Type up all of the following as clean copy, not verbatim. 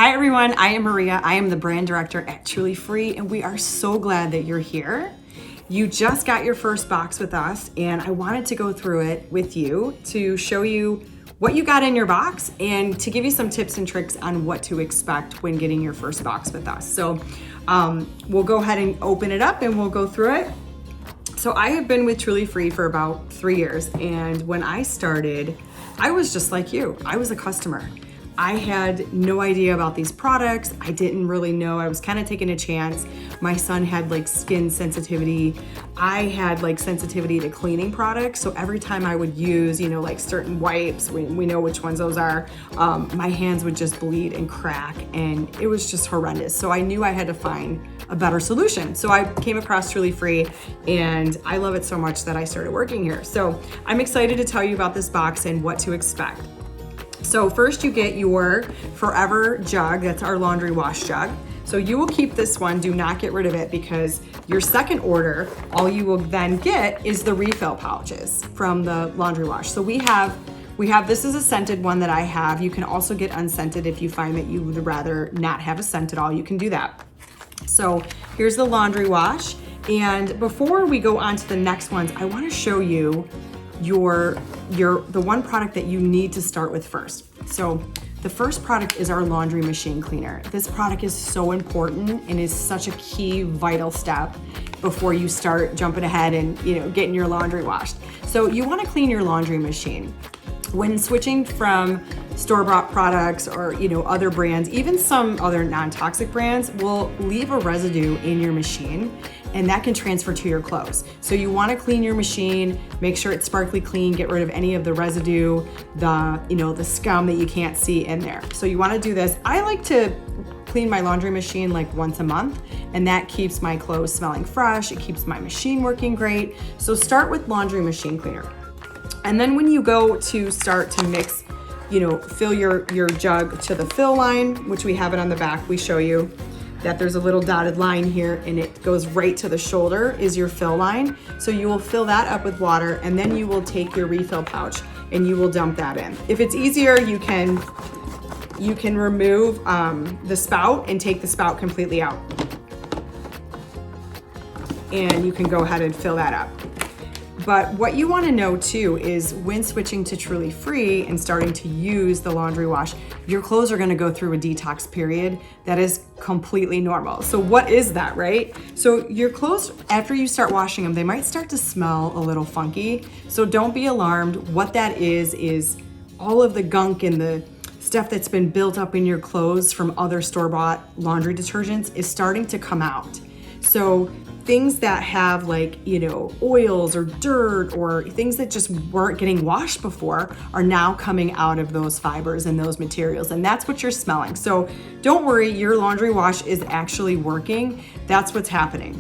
Hi everyone, I am Maria. I am the brand director at Truly Free, and we are so glad that you're here. You just got your first box with us, and I wanted to go through it with you to show you what you got in your box and to give you some tips and tricks on what to expect when getting your first box with us. So we'll go ahead and open it up and we'll go through it. So I have been with Truly Free for about 3 years, and when I started, I was just like you. I was a customer. I had no idea about these products. I didn't really know. I was kind of taking a chance. My son had like skin sensitivity. I had like sensitivity to cleaning products. So every time I would use, like certain wipes, we know which ones those are, my hands would just bleed and crack, and it was just horrendous. So I knew I had to find a better solution. So I came across Truly Free, and I love it so much that I started working here. So I'm excited to tell you about this box and what to expect. So first you get your Forever jug, that's our laundry wash jug. So you will keep this one, do not get rid of it, because your second order, all you will then get is the refill pouches from the laundry wash. So we have, this is a scented one that I have. You can also get unscented if you find that you would rather not have a scent at all, you can do that. So here's the laundry wash. And before we go on to the next ones, I wanna show you the one product that you need to start with first. So the first product is our laundry machine cleaner. This product is so important and is such a key vital step before you start jumping ahead and getting your laundry washed. So you want to clean your laundry machine. When switching from store-bought products or other brands, even some other non-toxic brands will leave a residue in your machine, and that can transfer to your clothes. So you want to clean your machine, make sure it's sparkly clean, get rid of any of the residue, the scum that you can't see in there. So you want to do this. I like to clean my laundry machine like once a month, and that keeps my clothes smelling fresh. It keeps my machine working great. So start with laundry machine cleaner. And then when you go to start to mix, fill your jug to the fill line, which we have it on the back, we show you that there's a little dotted line here and it goes right to the shoulder is your fill line. So you will fill that up with water, and then you will take your refill pouch and you will dump that in. If it's easier, you can remove the spout and take the spout completely out. And you can go ahead and fill that up. But what you want to know too is when switching to Truly Free and starting to use the laundry wash, your clothes are going to go through a detox period that is completely normal. So what is that, right? So your clothes, after you start washing them, they might start to smell a little funky. So don't be alarmed. What that is all of the gunk and the stuff that's been built up in your clothes from other store-bought laundry detergents is starting to come out. So things that have oils or dirt or things that just weren't getting washed before are now coming out of those fibers and those materials, and that's what you're smelling. So don't worry, your laundry wash is actually working. That's what's happening.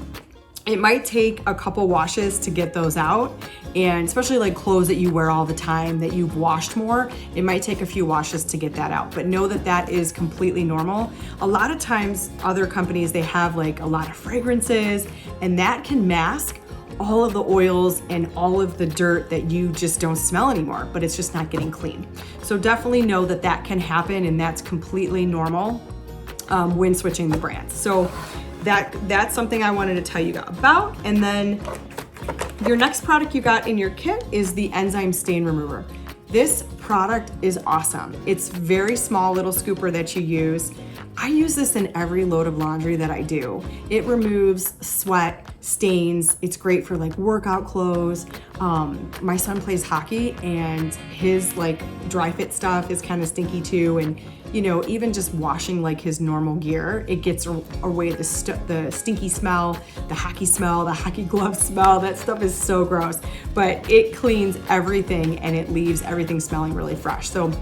It might take a couple washes to get those out, and especially like clothes that you wear all the time that you've washed more, it might take a few washes to get that out, but know that that is completely normal. A lot of times other companies, they have like a lot of fragrances, and that can mask all of the oils and all of the dirt that you just don't smell anymore, but it's just not getting clean. So definitely know that that can happen, and that's completely normal when switching the brands. So that's something I wanted to tell you about. And then your next product you got in your kit is the enzyme stain remover. This product is awesome. It's very small little scooper that you use. I use this in every load of laundry that I do. It removes sweat, stains. It's great for like workout clothes. My son plays hockey, and his like dry fit stuff is kind of stinky too. And even just washing like his normal gear, it gets away the stinky smell, the hockey glove smell. That stuff is so gross, but it cleans everything and it leaves everything smelling really fresh. So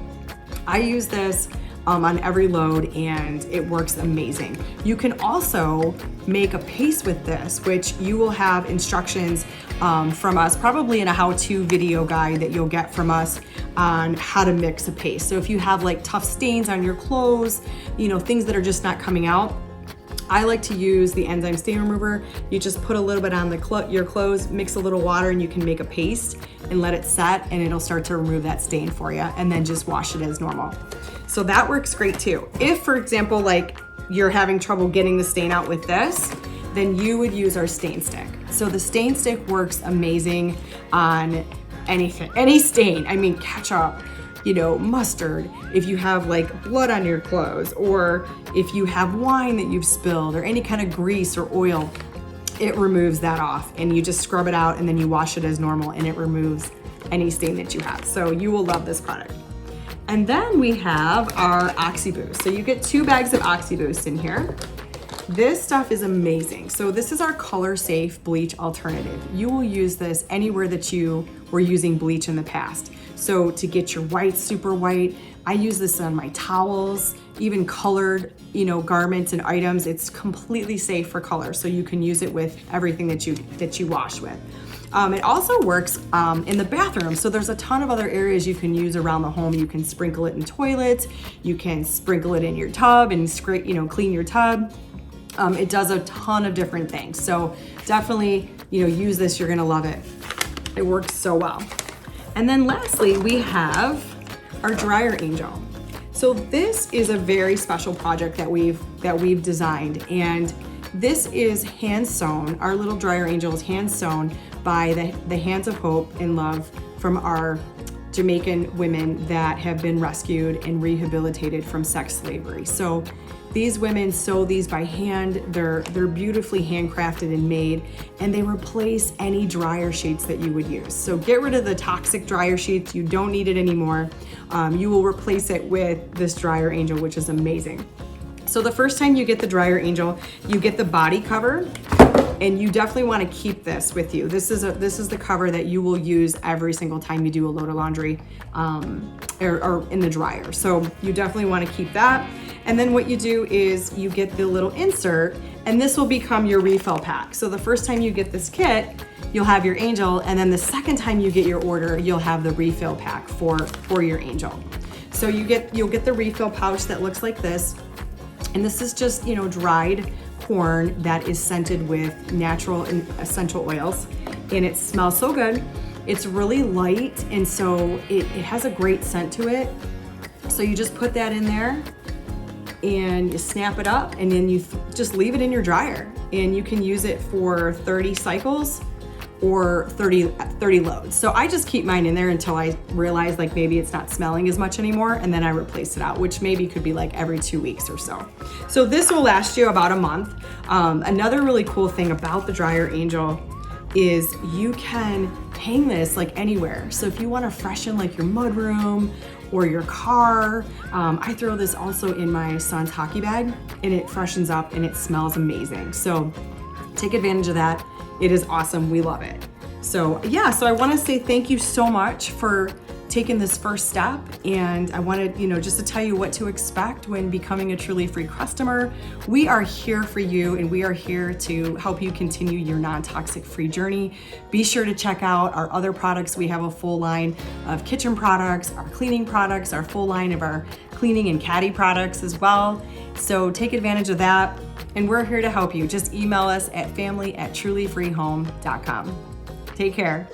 I use this on every load, and it works amazing. You can also make a paste with this, which you will have instructions from us, probably in a how-to video guide that you'll get from us on how to mix a paste. So if you have like tough stains on your clothes, things that are just not coming out, I like to use the enzyme stain remover. You just put a little bit on your clothes, mix a little water, and you can make a paste and let it set, and it'll start to remove that stain for you, and then just wash it as normal. So that works great too. If, for example, like you're having trouble getting the stain out with this, then you would use our stain stick. So the stain stick works amazing on anything, any stain. I mean, ketchup, mustard, if you have like blood on your clothes, or if you have wine that you've spilled, or any kind of grease or oil, it removes that off, and you just scrub it out and then you wash it as normal, and it removes any stain that you have. So you will love this product. And then we have our OxiBoost. So you get 2 bags of OxiBoost in here. This stuff is amazing. So this is our color safe bleach alternative. You will use this anywhere that you were using bleach in the past. So to get your white super white, I use this on my towels, even colored, garments and items. It's completely safe for color. So you can use it with everything that you wash with. It also works in the bathroom. So there's a ton of other areas you can use around the home. You can sprinkle it in toilets. You can sprinkle it in your tub and clean your tub. It does a ton of different things. So definitely, use this. You're gonna love it. It works so well. And then lastly, we have our Dryer Angel. So this is a very special project that we've designed, and this is hand sewn. Our little Dryer Angel is hand sewn by the Hands of Hope and Love from our Jamaican women that have been rescued and rehabilitated from sex slavery. So these women sew these by hand. They're beautifully handcrafted and made, and they replace any dryer sheets that you would use. So get rid of the toxic dryer sheets. You don't need it anymore. You will replace it with this Dryer Angel, which is amazing. So the first time you get the Dryer Angel, you get the body cover, and you definitely want to keep this with you. This is the cover that you will use every single time you do a load of laundry or in the dryer. So you definitely want to keep that. And then what you do is you get the little insert, and this will become your refill pack. So the first time you get this kit, you'll have your Angel, and then the second time you get your order, you'll have the refill pack for your Angel. So you'll get the refill pouch that looks like this, and this is just dried corn that is scented with natural and essential oils, and it smells so good. It's really light, and so it has a great scent to it. So you just put that in there, and you snap it up, and then you just leave it in your dryer, and you can use it for 30 cycles or 30 loads. So I just keep mine in there until I realize like maybe it's not smelling as much anymore, and then I replace it out, which maybe could be like every 2 weeks or so. So this will last you about a month. Another really cool thing about the Dryer Angel is you can hang this like anywhere. So if you want to freshen like your mudroom or your car, I throw this also in my son's hockey bag, and it freshens up and it smells amazing. So take advantage of that. It is awesome. We love it. So yeah, so I want to say thank you so much for taking this first step, and I wanted, just to tell you what to expect when becoming a Truly Free customer. We are here for you, and we are here to help you continue your non-toxic free journey. Be sure to check out our other products. We have a full line of kitchen products, our cleaning products, our full line of our cleaning and caddy products as well. So take advantage of that, and we're here to help you. Just email us at family@trulyfreehome.com. Take care.